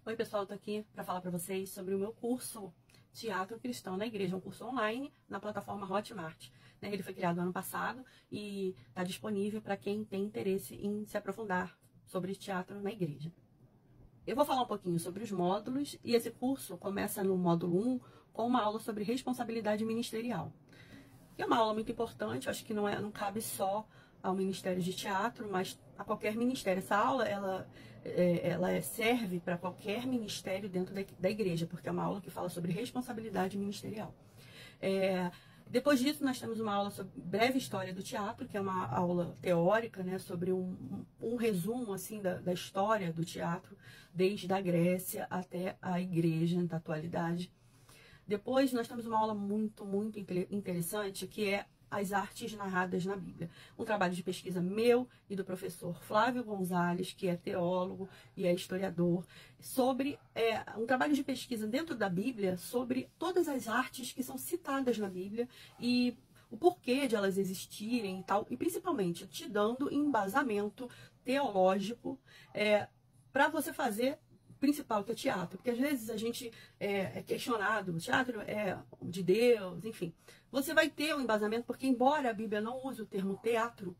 Oi pessoal, eu tô aqui para falar para vocês sobre o meu curso Teatro Cristão na Igreja, um curso online na plataforma Hotmart. Ele foi criado ano passado e está disponível para quem tem interesse em se aprofundar sobre teatro na igreja. Eu vou falar um pouquinho sobre os módulos e esse curso começa no módulo 1 com uma aula sobre responsabilidade ministerial. Que é uma aula muito importante, acho que não cabe só ao Ministério de Teatro, mas a qualquer ministério. Essa aula, ela serve para qualquer ministério dentro da igreja, porque é uma aula que fala sobre responsabilidade ministerial. Depois disso, nós temos uma aula sobre breve história do teatro, que é uma aula teórica, né, sobre um resumo assim da história do teatro, desde a Grécia até a igreja da atualidade. Depois, nós temos uma aula muito interessante, que é as artes narradas na Bíblia. Um trabalho de pesquisa meu e do professor Flávio Gonzalez, que é teólogo e é historiador, sobre um trabalho de pesquisa dentro da Bíblia sobre todas as artes que são citadas na Bíblia e o porquê de elas existirem e tal, e principalmente te dando embasamento teológico para você fazer principal, que é teatro, porque às vezes a gente é questionado, o teatro é de Deus, enfim. Você vai ter um embasamento, porque embora a Bíblia não use o termo teatro,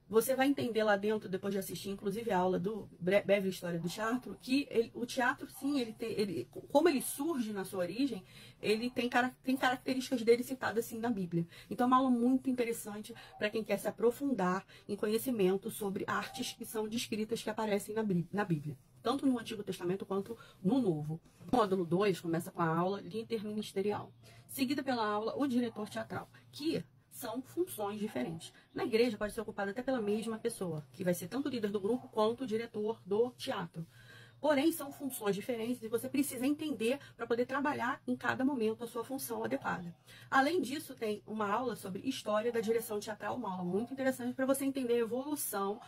você vai entender lá dentro, depois de assistir, inclusive, a aula do Breve História do Teatro, que o teatro, sim, como ele surge na sua origem, ele tem características dele citadas, assim, na Bíblia. Então, é uma aula muito interessante para quem quer se aprofundar em conhecimento sobre artes que são descritas, que aparecem na Bíblia, tanto no Antigo Testamento quanto no Novo. O módulo 2 começa com a aula interministerial, seguida pela aula o diretor teatral, que são funções diferentes. Na igreja pode ser ocupada até pela mesma pessoa, que vai ser tanto o líder do grupo quanto o diretor do teatro. Porém, são funções diferentes e você precisa entender para poder trabalhar em cada momento a sua função adequada. Além disso, tem uma aula sobre história da direção teatral, uma aula muito interessante para você entender a evolução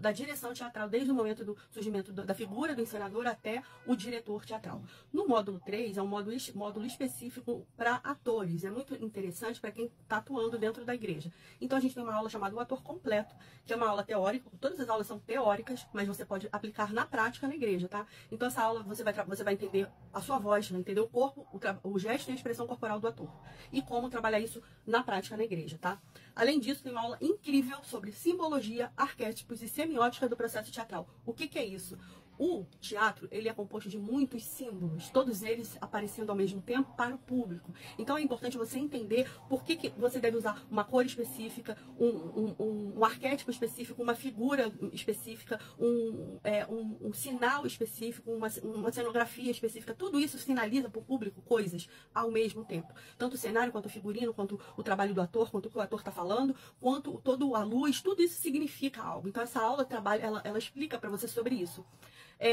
da direção teatral desde o momento do surgimento da figura do encenador até o diretor teatral. No módulo 3, é um módulo específico para atores. É muito interessante para quem está atuando dentro da igreja. Então, a gente tem uma aula chamada O Ator Completo, que é uma aula teórica. Todas as aulas são teóricas, mas você pode aplicar na prática na igreja, tá? Então, essa aula você vai entender a sua voz, vai entender o corpo, o gesto e a expressão corporal do ator. E como trabalhar isso na prática na igreja, tá? Além disso, tem uma aula incrível sobre simbologia, arquétipos e semiótica do processo teatral. O que é isso? O teatro, ele é composto de muitos símbolos, todos eles aparecendo ao mesmo tempo para o público. Então é importante você entender por que você deve usar uma cor específica, um arquétipo específico, uma figura específica, um sinal específico, uma cenografia específica. Tudo isso sinaliza para o público coisas ao mesmo tempo. Tanto o cenário, quanto o figurino, quanto o trabalho do ator, quanto o que o ator está falando, quanto toda a luz, tudo isso significa algo. Então essa aula ela explica para você sobre isso.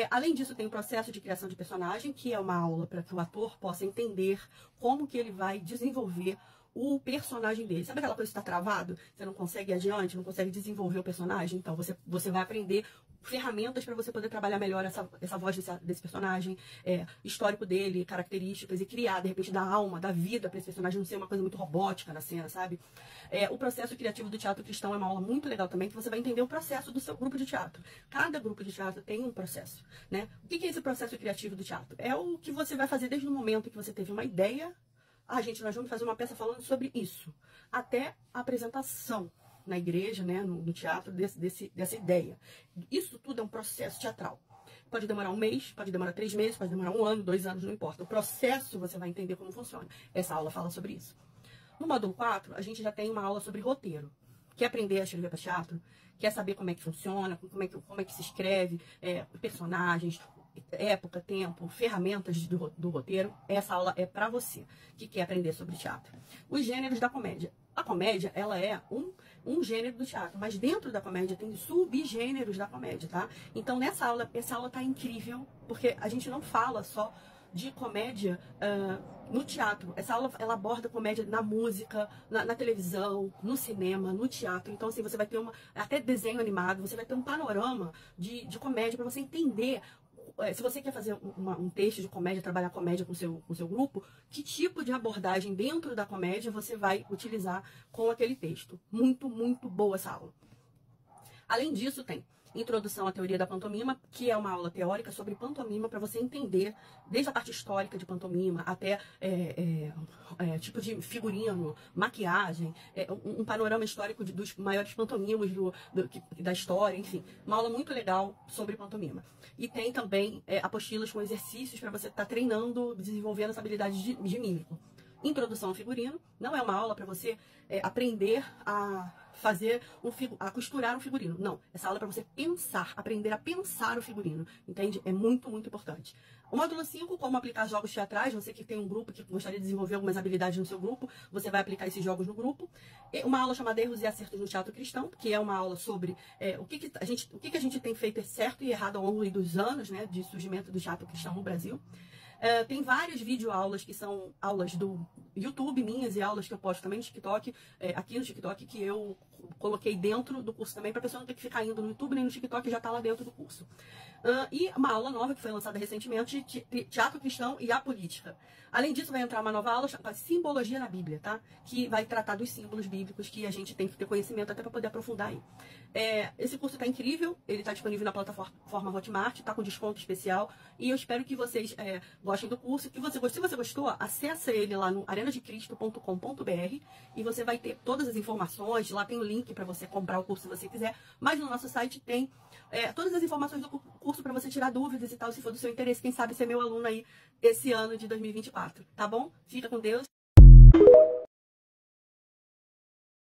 Além disso, tem o processo de criação de personagem, que é uma aula para que o ator possa entender como que ele vai desenvolver o personagem dele. Sabe aquela coisa que está travado? Você não consegue ir adiante, não consegue desenvolver o personagem? Então, você vai aprender ferramentas para você poder trabalhar melhor essa voz desse personagem, histórico dele, características, e criar, de repente, dar alma, dar vida para esse personagem, não ser uma coisa muito robótica na cena, sabe? O processo criativo do teatro cristão é uma aula muito legal também, que você vai entender o processo do seu grupo de teatro. Cada grupo de teatro tem um processo, né? O que é esse processo criativo do teatro? É o que você vai fazer desde o momento que você teve uma ideia. Nós vamos fazer uma peça falando sobre isso, até a apresentação na igreja, né, no teatro, dessa ideia. Isso tudo é um processo teatral. Pode demorar um mês, pode demorar 3 meses, pode demorar 1 ano, 2 anos, não importa. O processo você vai entender como funciona. Essa aula fala sobre isso. No módulo 4, a gente já tem uma aula sobre roteiro. Quer aprender a escrever para teatro? Quer saber como é que funciona, como é que se escreve, personagens, época, tempo, ferramentas do roteiro? Essa aula é para você que quer aprender sobre teatro. Os gêneros da comédia. A comédia, ela é um gênero do teatro, mas dentro da comédia tem subgêneros da comédia, tá? Então, essa aula tá incrível, porque a gente não fala só de comédia no teatro. Essa aula, ela aborda comédia na música, na televisão, no cinema, no teatro. Então, assim, você vai ter até desenho animado, você vai ter um panorama de comédia para você entender. Se você quer fazer um texto de comédia, trabalhar comédia com o seu grupo, que tipo de abordagem dentro da comédia você vai utilizar com aquele texto. Muito boa essa aula. Além disso, tem Introdução à Teoria da Pantomima, que é uma aula teórica sobre pantomima para você entender desde a parte histórica de pantomima até tipo de figurino, maquiagem, um panorama histórico dos maiores pantomimas da história, enfim. Uma aula muito legal sobre pantomima. E tem também apostilas com exercícios para você estar treinando, desenvolvendo essa habilidade de mímico. Introdução ao figurino, não é uma aula para você aprender a fazer a costurar um figurino. Não, essa aula é para você pensar, aprender a pensar o figurino, entende? É muito, muito importante. O módulo 5, como aplicar jogos teatrais, você que tem um grupo que gostaria de desenvolver algumas habilidades no seu grupo, você vai aplicar esses jogos no grupo. E uma aula chamada Erros e Acertos no Teatro Cristão, que é uma aula sobre o que a gente tem feito certo e errado ao longo dos anos, né, de surgimento do teatro cristão no Brasil. Tem várias videoaulas que são aulas do YouTube minhas e aulas que eu posto também no TikTok, aqui no TikTok, que eu coloquei dentro do curso também, para a pessoa não ter que ficar indo no YouTube nem no TikTok, já está lá dentro do curso. E uma aula nova que foi lançada recentemente, de Teatro Cristão e a Política. Além disso, vai entrar uma nova aula chamada Simbologia na Bíblia, tá? Que vai tratar dos símbolos bíblicos que a gente tem que ter conhecimento até para poder aprofundar aí. Esse curso está incrível, ele está disponível na plataforma Hotmart, está com desconto especial, e eu espero que vocês gostem do curso. Se você gostou, acessa ele lá no arenadecristo.com.br e você vai ter todas as informações, lá tem o link para você comprar o curso se você quiser, mas no nosso site tem todas as informações do curso para você tirar dúvidas e tal, se for do seu interesse, quem sabe ser meu aluno aí esse ano de 2024, tá bom? Fica com Deus.